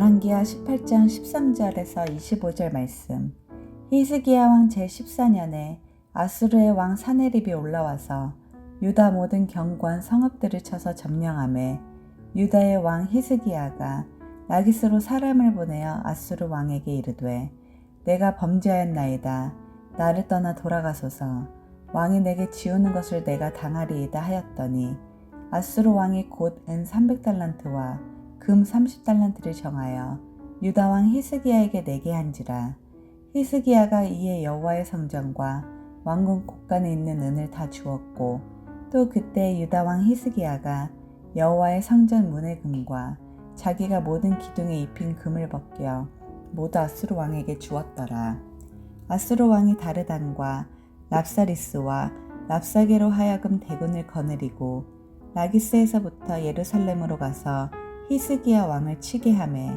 열왕기하 18장 13절에서 25절 말씀. 히스기야 왕 제14년에 아수르의 왕 사네립이 올라와서 유다 모든 견고한 성읍들을 쳐서 점령하매 유다의 왕 히스기야가 라기스로 사람을 보내어 아수르 왕에게 이르되 내가 범죄하였나이다. 나를 떠나 돌아가소서. 왕이 내게 지우는 것을 내가 당하리이다 하였더니 아수르 왕이 곧 은 300달란트와 금 30달란트를 정하여 유다 왕 히스기야에게 내게 한지라. 히스기야가 이에 여호와의 성전과 왕궁 곳간에 있는 은을 다 주었고 또 그때 유다 왕 히스기야가 여호와의 성전 문의 금과 자기가 모든 기둥에 입힌 금을 벗겨 모두 아수르 왕에게 주었더라. 아수르 왕이 다르단과 랍사리스와 랍사게로 하여금 대군을 거느리고 라기스에서부터 예루살렘으로 가서 히스기야 왕을 치게 하매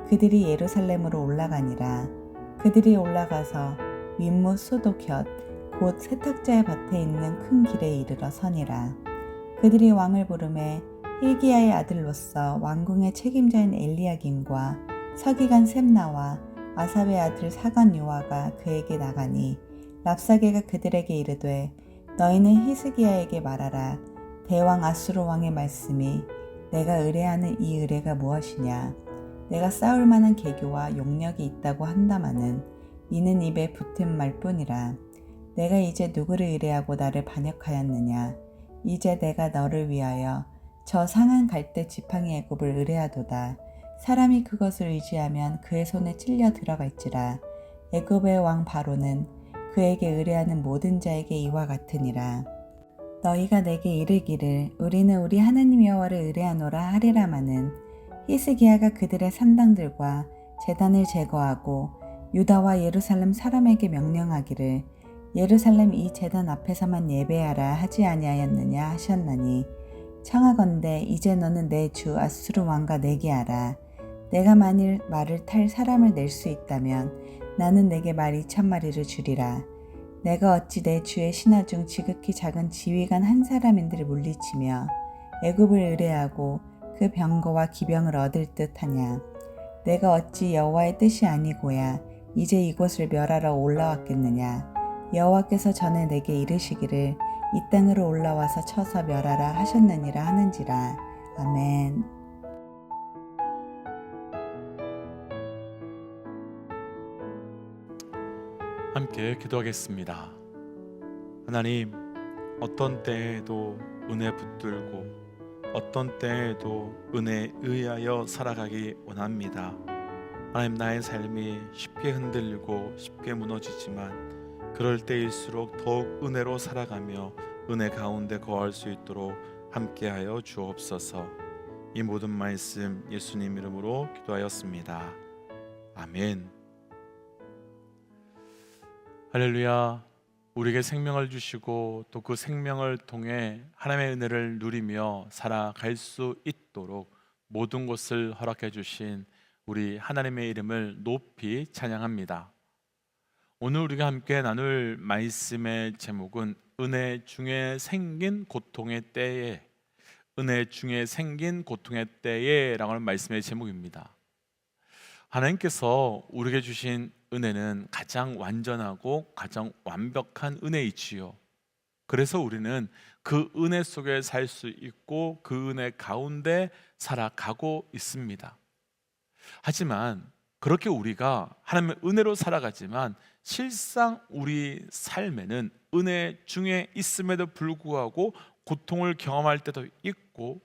그들이 예루살렘으로 올라가니라. 그들이 올라가서 윗못 소도곁 곧 세탁자의 밭에 있는 큰 길에 이르러 서니라. 그들이 왕을 부르매 hil기야의 아들로서 왕궁의 책임자인 엘리야김과 서기관 셈나와 아삽의 아들 사관 요아가 그에게 나가니 랍사게가 그들에게 이르되 너희는 히스기야에게 말하라. 대왕 아수르 왕의 말씀이 내가 의뢰하는 이 의뢰가 무엇이냐. 내가 싸울 만한 계교와 용력이 있다고 한다마는 이는 입에 붙은 말뿐이라. 내가 이제 누구를 의뢰하고 나를 반역하였느냐. 이제 내가 너를 위하여 저 상한 갈대 지팡이 애굽을 의뢰하도다. 사람이 그것을 의지하면 그의 손에 찔려 들어갈지라. 애굽의 왕 바로는 그에게 의뢰하는 모든 자에게 이와 같으니라. 너희가 내게 이르기를 우리는 우리 하나님 여호와를 의뢰하노라 하리라마는 히스기야가 그들의 산당들과 제단을 제거하고 유다와 예루살렘 사람에게 명령하기를 예루살렘 이 제단 앞에서만 예배하라 하지 아니하였느냐 하셨나니 청하건대 이제 너는 내 주 아수르 왕과 내게 하라. 내가 만일 말을 탈 사람을 낼 수 있다면 나는 내게 말 2,000마리를 주리라. 내가 어찌 내 주의 신하 중 지극히 작은 지휘관 한 사람인들을 물리치며 애굽을 의뢰하고 그 병거와 기병을 얻을 듯하냐. 내가 어찌 여호와의 뜻이 아니고야 이제 이곳을 멸하러 올라왔겠느냐. 여호와께서 전에 내게 이르시기를 이 땅으로 올라와서 쳐서 멸하라 하셨느니라 하는지라. 아멘. 함께 기도하겠습니다. 하나님, 어떤 때에도 은혜 붙들고 어떤 때에도 은혜에 의하여 살아가기 원합니다. 하나님, 나의 삶이 쉽게 흔들리고 쉽게 무너지지만 그럴 때일수록 더욱 은혜로 살아가며 은혜 가운데 거할 수 있도록 함께하여 주옵소서. 이 모든 말씀 예수님 이름으로 기도하였습니다. 아멘. 할렐루야. 우리에게 생명을 주시고 또 그 생명을 통해 하나님의 은혜를 누리며 살아갈 수 있도록 모든 것을 허락해 주신 우리 하나님의 이름을 높이 찬양합니다. 오늘 우리가 함께 나눌 말씀의 제목은 은혜 중에 생긴 고통의 때에, 은혜 중에 생긴 고통의 때에 라는 말씀의 제목입니다. 하나님께서 우리에게 주신 은혜는 가장 완전하고 가장 완벽한 은혜이지요. 그래서 우리는 그 은혜 속에 살 수 있고 그 은혜 가운데 살아가고 있습니다. 하지만 그렇게 우리가 하나님의 은혜로 살아가지만 실상 우리 삶에는 은혜 중에 있음에도 불구하고 고통을 경험할 때도 있고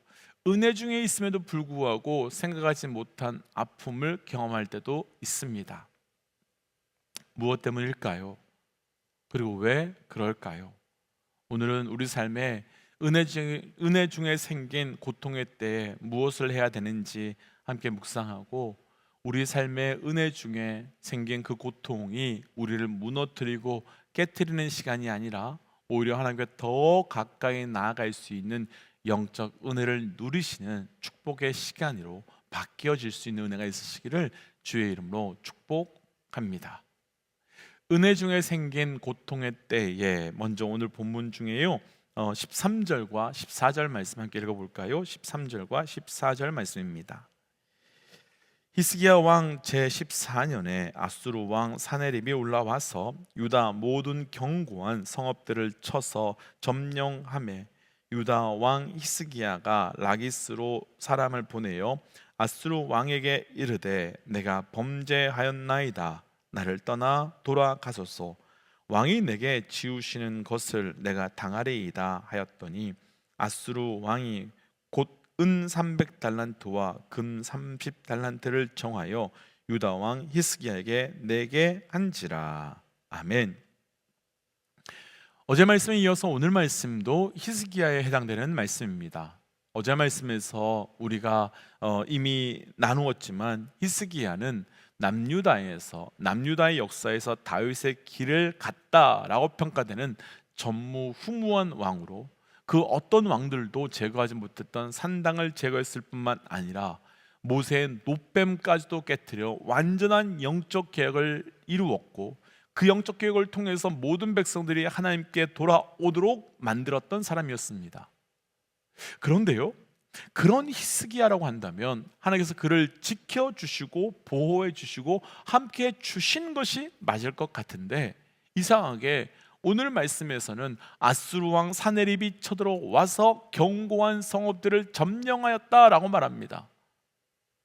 은혜 중에 있음에도 불구하고 생각하지 못한 아픔을 경험할 때도 있습니다. 무엇 때문일까요? 그리고 왜 그럴까요? 오늘은 우리 삶에 은혜 중에 생긴 고통의 때에 무엇을 해야 되는지 함께 묵상하고 우리 삶의 은혜 중에 생긴 그 고통이 우리를 무너뜨리고 깨트리는 시간이 아니라 오히려 하나님께 더 가까이 나아갈 수 있는 영적 은혜를 누리시는 축복의 시간으로 바뀌어질 수 있는 은혜가 있으시기를 주의 이름으로 축복합니다. 은혜 중에 생긴 고통의 때에 먼저 오늘 본문 중에요 13절과 14절 말씀 함께 읽어볼까요? 13절과 14절 말씀입니다. 히스기야 왕 제14년에 아수르 왕 사네립이 올라와서 유다 모든 견고한 성읍들을 쳐서 점령하매 유다 왕 히스기야가 라기스로 사람을 보내어 아수르 왕에게 이르되 내가 범죄하였나이다. 나를 떠나 돌아가소서. 왕이 내게 지우시는 것을 내가 당하리이다 하였더니 아수르 왕이 곧 은 300달란트와 금 30달란트를 정하여 유다 왕 히스기야에게 내게 한지라. 아멘. 어제 말씀에 이어서 오늘 말씀도 히스기야에 해당되는 말씀입니다. 어제 말씀에서 우리가 이미 나누었지만 히스기야는 남유다의 역사에서 다윗의 길을 갔다라고 평가되는 전무후무한 왕으로, 그 어떤 왕들도 제거하지 못했던 산당을 제거했을 뿐만 아니라 모세의 노뱀까지도 깨뜨려 완전한 영적 개혁을 이루었고, 그 영적 개혁을 통해서 모든 백성들이 하나님께 돌아오도록 만들었던 사람이었습니다. 그런데요, 그런 히스기야라고 한다면 하나님께서 그를 지켜주시고 보호해주시고 함께 주신 것이 맞을 것 같은데, 이상하게 오늘 말씀에서는 아수르 왕 사네립이 쳐들어와서 견고한 성읍들을 점령하였다라고 말합니다.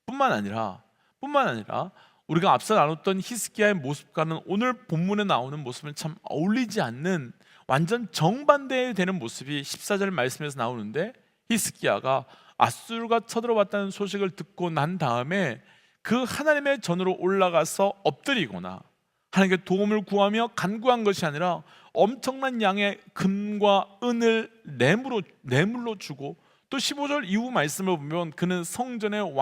뿐만 아니라 우리가 앞서 나눴던 히스기야의 모습과는 오늘 본문에 나오는 모습은 참 어울리지 않는 완전 정반대되는 모습이 14절 말씀에서 나오는데, 히스기야가 아수르가 쳐들어왔다는 소식을 듣고 난 다음에 그 하나님의 전으로 올라가서 엎드리거나 하나님께 도움을 구하며 간구한 것이 아니라 엄청난 양의 금과 은을 뇌물로 주고, 또 15절 이후 말씀을 보면 그는 성전의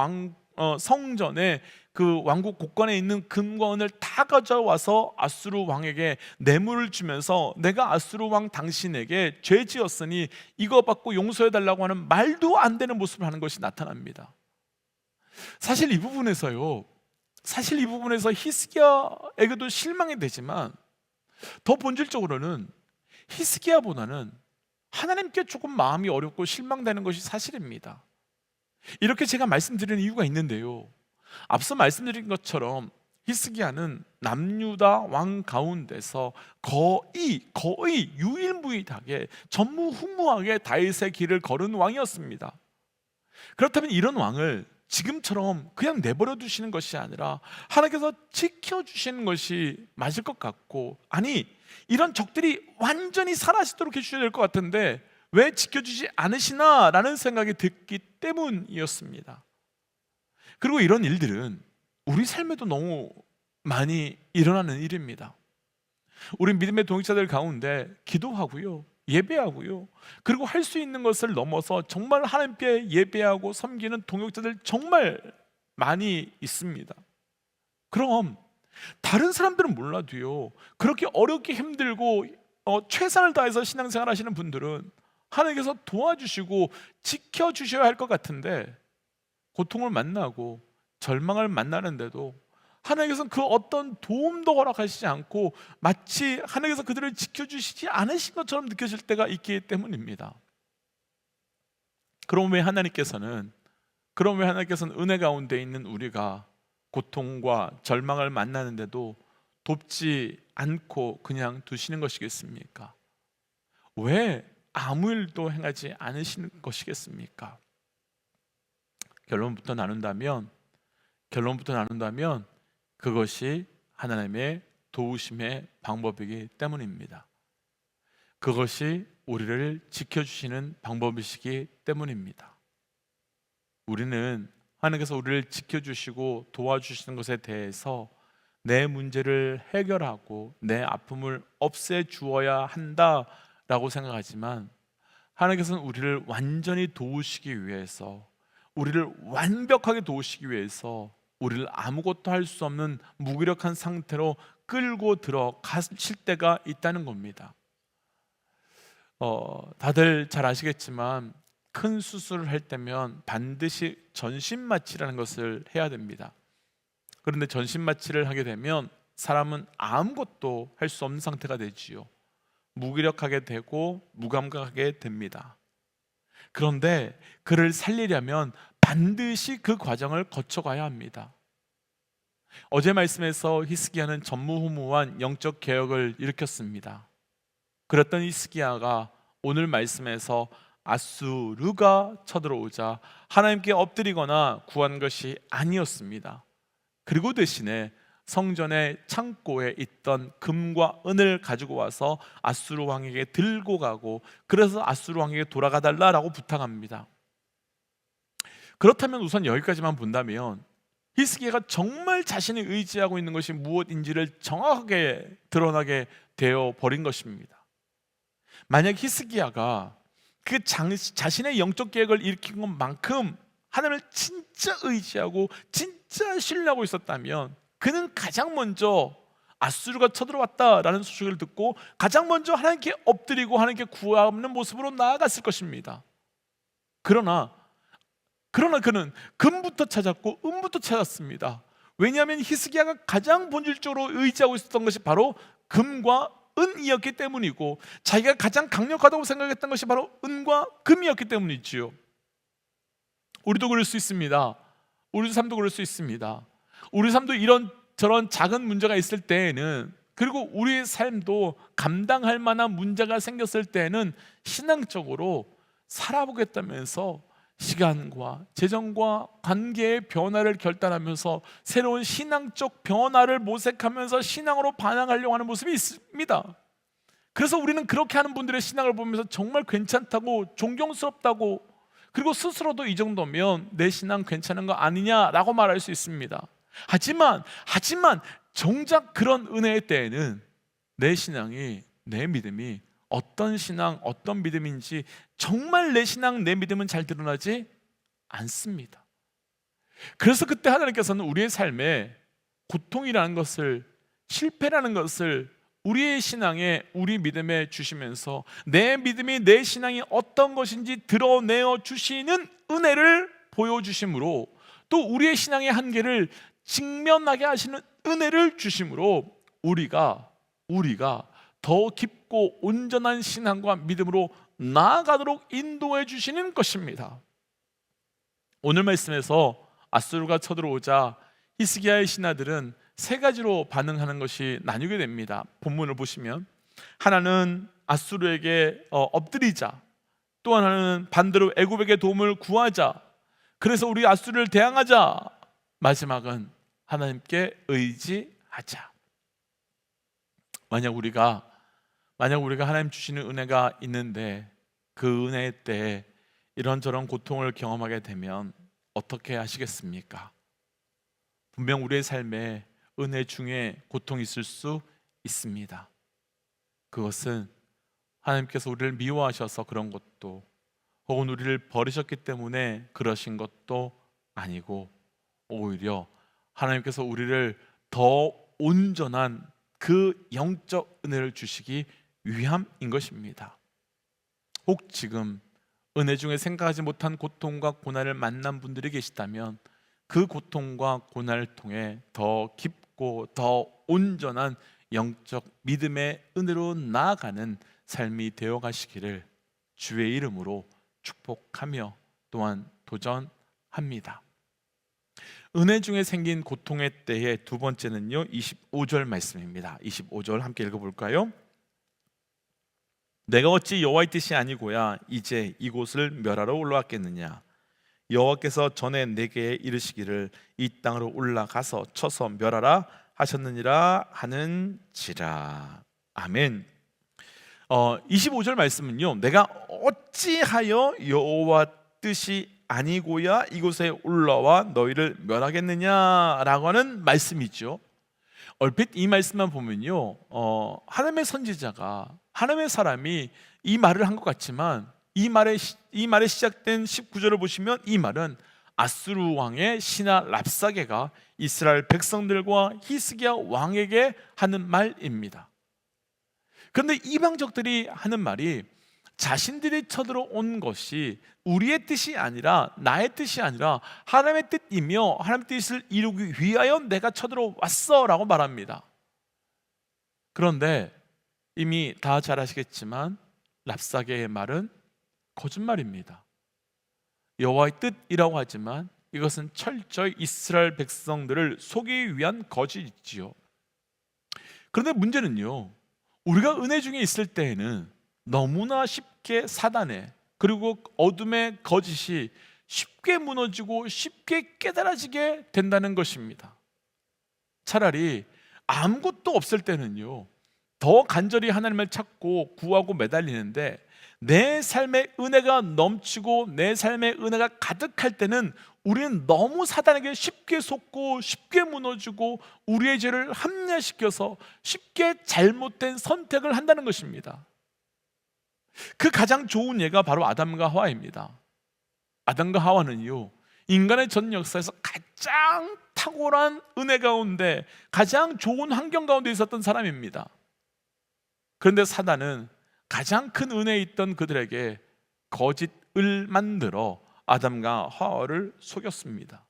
그 왕국 곳간에 있는 금과 은을 다 가져와서 아수르 왕에게 뇌물을 주면서 내가 아수르 왕 당신에게 죄 지었으니 이거 받고 용서해달라고 하는 말도 안 되는 모습을 하는 것이 나타납니다. 사실 이 부분에서 히스기야에게도 실망이 되지만, 더 본질적으로는 히스기야보다는 하나님께 조금 마음이 어렵고 실망되는 것이 사실입니다. 이렇게 제가 말씀드리는 이유가 있는데요, 앞서 말씀드린 것처럼 히스기야는 남유다 왕 가운데서 거의 유일무이하게 전무후무하게 다윗의 길을 걸은 왕이었습니다. 그렇다면 이런 왕을 지금처럼 그냥 내버려 두시는 것이 아니라 하나님께서 지켜주시는 것이 맞을 것 같고, 아니 이런 적들이 완전히 사라지도록 해주셔야 될 것 같은데 왜 지켜주지 않으시나 라는 생각이 들기 때문이었습니다. 그리고 이런 일들은 우리 삶에도 너무 많이 일어나는 일입니다. 우리 믿음의 동역자들 가운데 기도하고요, 예배하고요, 그리고 할 수 있는 것을 넘어서 정말 하나님께 예배하고 섬기는 동역자들 정말 많이 있습니다. 그럼 다른 사람들은 몰라도요, 그렇게 어렵게 힘들고 최선을 다해서 신앙생활 하시는 분들은 하나님께서 도와주시고 지켜주셔야 할 것 같은데, 고통을 만나고 절망을 만나는데도 하나님께서는 그 어떤 도움도 허락하시지 않고 마치 하나님께서 그들을 지켜주시지 않으신 것처럼 느껴질 때가 있기 때문입니다. 그럼 왜 하나님께서는 은혜 가운데 있는 우리가 고통과 절망을 만나는데도 돕지 않고 그냥 두시는 것이겠습니까? 왜 아무 일도 행하지 않으시는 것이겠습니까? 결론부터 나눈다면 그것이 하나님의 도우심의 방법이기 때문입니다. 그것이 우리를 지켜주시는 방법이시기 때문입니다. 우리는 하나님께서 우리를 지켜주시고 도와주시는 것에 대해서 내 문제를 해결하고 내 아픔을 없애주어야 한다라고 생각하지만, 하나님께서는 우리를 완전히 도우시기 위해서, 우리를 완벽하게 도우시기 위해서 우리를 아무것도 할 수 없는 무기력한 상태로 끌고 들어가실 때가 있다는 겁니다. 다들 잘 아시겠지만 큰 수술을 할 때면 반드시 전신마취라는 것을 해야 됩니다. 그런데 전신마취를 하게 되면 사람은 아무것도 할 수 없는 상태가 되지요. 무기력하게 되고 무감각하게 됩니다. 그런데 그를 살리려면 반드시 그 과정을 거쳐가야 합니다. 어제 말씀에서 히스기야는 전무후무한 영적 개혁을 일으켰습니다. 그랬던 히스기야가 오늘 말씀에서 아수르가 쳐들어오자 하나님께 엎드리거나 구한 것이 아니었습니다. 그리고 대신에 성전의 창고에 있던 금과 은을 가지고 와서 아수르 왕에게 들고 가고, 그래서 아수르 왕에게 돌아가 달라라고 부탁합니다. 그렇다면 우선 여기까지만 본다면 히스기야가 정말 자신이 의지하고 있는 것이 무엇인지를 정확하게 드러나게 되어 버린 것입니다. 만약 히스기야가 그 자신의 영적 계획을 일으킨 것만큼 하나님을 진짜 의지하고 진짜 신뢰하고 있었다면 그는 가장 먼저 아수르가 쳐들어왔다라는 소식을 듣고 가장 먼저 하나님께 엎드리고 하나님께 구하는 모습으로 나아갔을 것입니다. 그러나 그는 금부터 찾았고 은부터 찾았습니다. 왜냐하면 히스기야가 가장 본질적으로 의지하고 있었던 것이 바로 금과 은이었기 때문이고, 자기가 가장 강력하다고 생각했던 것이 바로 은과 금이었기 때문이지요. 우리도 그럴 수 있습니다. 우리 삶도 그럴 수 있습니다. 우리 삶도 이런 저런 작은 문제가 있을 때에는, 그리고 우리의 삶도 감당할 만한 문제가 생겼을 때에는 신앙적으로 살아보겠다면서 시간과 재정과 관계의 변화를 결단하면서 새로운 신앙적 변화를 모색하면서 신앙으로 반응하려고 하는 모습이 있습니다. 그래서 우리는 그렇게 하는 분들의 신앙을 보면서 정말 괜찮다고, 존경스럽다고, 그리고 스스로도 이 정도면 내 신앙 괜찮은 거 아니냐라고 말할 수 있습니다. 하지만 정작 그런 은혜의 때에는 내 신앙이, 내 믿음이 어떤 신앙, 어떤 믿음인지 정말 내 신앙, 내 믿음은 잘 드러나지 않습니다. 그래서 그때 하나님께서는 우리의 삶에 고통이라는 것을, 실패라는 것을 우리의 신앙에, 우리 믿음에 주시면서 내 믿음이, 내 신앙이 어떤 것인지 드러내어 주시는 은혜를 보여주심으로, 또 우리의 신앙의 한계를 직면하게 하시는 은혜를 주심으로 우리가 더 깊고 온전한 신앙과 믿음으로 나아가도록 인도해 주시는 것입니다. 오늘 말씀에서 아수르가 쳐들어오자 히스기야의 신하들은 세 가지로 반응하는 것이 나뉘게 됩니다. 본문을 보시면 하나는 아수르에게 엎드리자, 또 하나는 반대로 애굽에게 도움을 구하자, 그래서 우리 아수르를 대항하자, 마지막은 하나님께 의지하자. 만약 우리가 하나님 주시는 은혜가 있는데 그 은혜 때 이런저런 고통을 경험하게 되면 어떻게 하시겠습니까? 분명 우리의 삶에 은혜 중에 고통이 있을 수 있습니다. 그것은 하나님께서 우리를 미워하셔서 그런 것도, 혹은 우리를 버리셨기 때문에 그러신 것도 아니고, 오히려 하나님께서 우리를 더 온전한 그 영적 은혜를 주시기 위함인 것입니다. 혹 지금 은혜 중에 생각하지 못한 고통과 고난을 만난 분들이 계시다면 그 고통과 고난을 통해 더 깊고 더 온전한 영적 믿음의 은혜로 나아가는 삶이 되어 가시기를 주의 이름으로 축복하며 또한 도전합니다. 은혜 중에 생긴 고통의 때의 두 번째는요, 25절 말씀입니다. 25절 함께 읽어볼까요? 내가 어찌 여호와의 뜻이 아니고야 이제 이곳을 멸하러 올라왔겠느냐? 여호와께서 전에 내게 이르시기를 이 땅으로 올라가서 쳐서 멸하라 하셨느니라 하는지라. 아멘. 25절 말씀은요, 내가 어찌하여 여호와 뜻이 아니고야 이곳에 올라와 너희를 멸하겠느냐라고 하는 말씀이죠. 얼핏 이 말씀만 보면요, 하나님의 선지자가, 하나님의 사람이 이 말을 한 것 같지만 이 말에 시작된 19절을 보시면 이 말은 아수르 왕의 신하 랍사게가 이스라엘 백성들과 히스기야 왕에게 하는 말입니다. 그런데 이방적들이 하는 말이 자신들이 쳐들어온 것이 우리의 뜻이 아니라, 나의 뜻이 아니라 하나님의 뜻이며 하나님의 뜻을 이루기 위하여 내가 쳐들어왔어 라고 말합니다. 그런데 이미 다 잘 아시겠지만 랍사게의 말은 거짓말입니다. 여호와의 뜻이라고 하지만 이것은 철저히 이스라엘 백성들을 속이기 위한 거짓이지요. 그런데 문제는요, 우리가 은혜 중에 있을 때에는 너무나 쉽게 사단의 그리고 어둠의 거짓이 쉽게 무너지고 쉽게 깨달아지게 된다는 것입니다. 차라리 아무것도 없을 때는요, 더 간절히 하나님을 찾고 구하고 매달리는데, 내 삶에 은혜가 넘치고 내 삶에 은혜가 가득할 때는 우리는 너무 사단에게 쉽게 속고 쉽게 무너지고 우리의 죄를 합리화시켜서 쉽게 잘못된 선택을 한다는 것입니다. 그 가장 좋은 예가 바로 아담과 하와입니다. 아담과 하와는요, 인간의 전 역사에서 가장 탁월한 은혜 가운데 가장 좋은 환경 가운데 있었던 사람입니다. 그런데 사단은 가장 큰 은혜에 있던 그들에게 거짓을 만들어 아담과 하와를 속였습니다.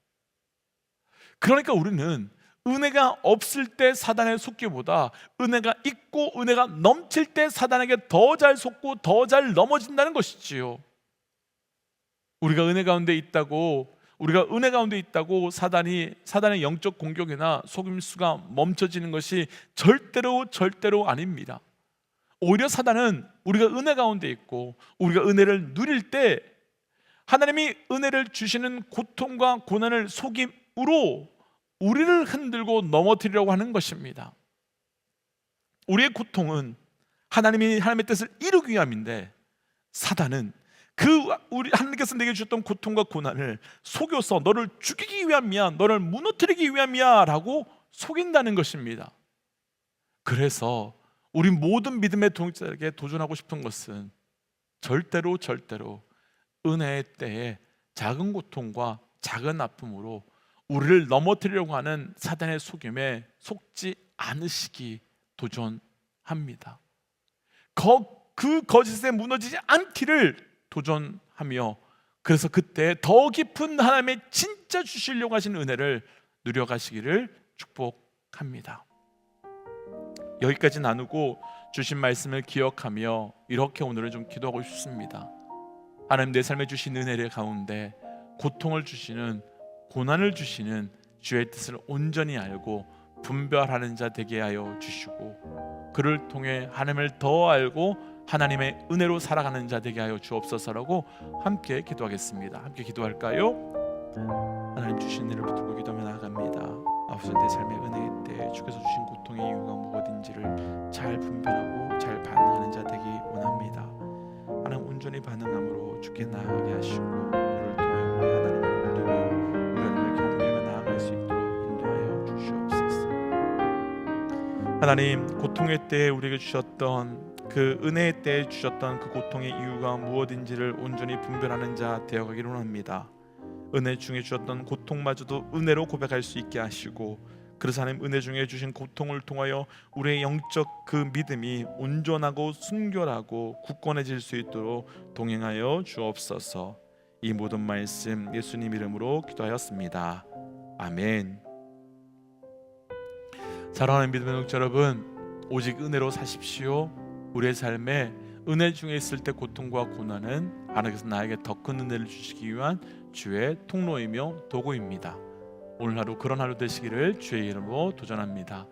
그러니까 우리는 은혜가 없을 때 사단에 속기보다 은혜가 있고 은혜가 넘칠 때 사단에게 더 잘 속고 더 잘 넘어진다는 것이지요. 우리가 은혜 가운데 있다고 사단의 영적 공격이나 속임수가 멈춰지는 것이 절대로 아닙니다. 오히려 사단은 우리가 은혜 가운데 있고 우리가 은혜를 누릴 때 하나님이 은혜를 주시는 고통과 고난을 속임으로 우리를 흔들고 넘어뜨리려고 하는 것입니다. 우리의 고통은 하나님의 뜻을 이루기 위함인데, 사단은 하나님께서 내게 주셨던 고통과 고난을 속여서 너를 죽이기 위함이야, 너를 무너뜨리기 위함이야 라고 속인다는 것입니다. 그래서 우리 모든 믿음의 동역자에게 도전하고 싶은 것은 절대로 은혜의 때에 작은 고통과 작은 아픔으로 우리를 넘어뜨리려고 하는 사단의 속임에 속지 않으시기 도전합니다. 그 거짓에 무너지지 않기를 도전하며, 그래서 그때 더 깊은 하나님의 진짜 주시려고 하신 은혜를 누려가시기를 축복합니다. 여기까지 나누고 주신 말씀을 기억하며 이렇게 오늘은 좀 기도하고 싶습니다. 하나님, 내 삶에 주신 은혜를 가운데 고통을 주시는, 고난을 주시는 주의 뜻을 온전히 알고 분별하는 자 되게 하여 주시고, 그를 통해 하나님을 더 알고 하나님의 은혜로 살아가는 자 되게 하여 주옵소서라고 함께 기도하겠습니다. 함께 기도할까요? 하나님, 주신 은혜를 붙들고 기도하며 나아갑니다. 아버지, 내 삶의 은혜의 때 주께서 주신 고통의 이유가 무엇인지를 잘 분별하고 잘 반응하는 자 되기 원합니다. 하나님, 온전히 반응함으로 주께 나아가게 하시고, 그를 통해 우리 하나님을 누리며 우리 하나님을 경배하며 나아갈 수 있도록 인도하여 주시옵소서. 하나님, 고통의 때에 우리에게 주셨던 그 은혜의 때에 주셨던 그 고통의 이유가 무엇인지를 온전히 분별하는 자 되어가기를 원합니다. 은혜 중에 주셨던 고통마저도 은혜로 고백할 수 있게 하시고, 그래서 하나님, 은혜 중에 주신 고통을 통하여 우리의 영적 그 믿음이 온전하고 순결하고 굳건해질 수 있도록 동행하여 주옵소서. 이 모든 말씀 예수님 이름으로 기도하였습니다. 아멘. 사랑하는 믿음의 동역자 여러분, 오직 은혜로 사십시오. 우리의 삶에 은혜 중에 있을 때 고통과 고난은 하나님께서 나에게 더 큰 은혜를 주시기 위한 주의 통로이며 도구입니다. 오늘 하루 그런 하루 되시기를 주의 이름으로 도전합니다.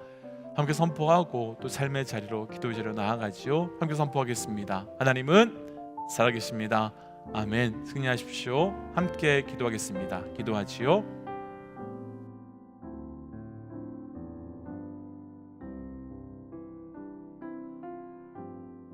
함께 선포하고 또 삶의 자리로, 기도의 자리로 나아가지요. 함께 선포하겠습니다. 하나님은 살아계십니다. 아멘. 승리하십시오. 함께 기도하겠습니다. 기도하지요.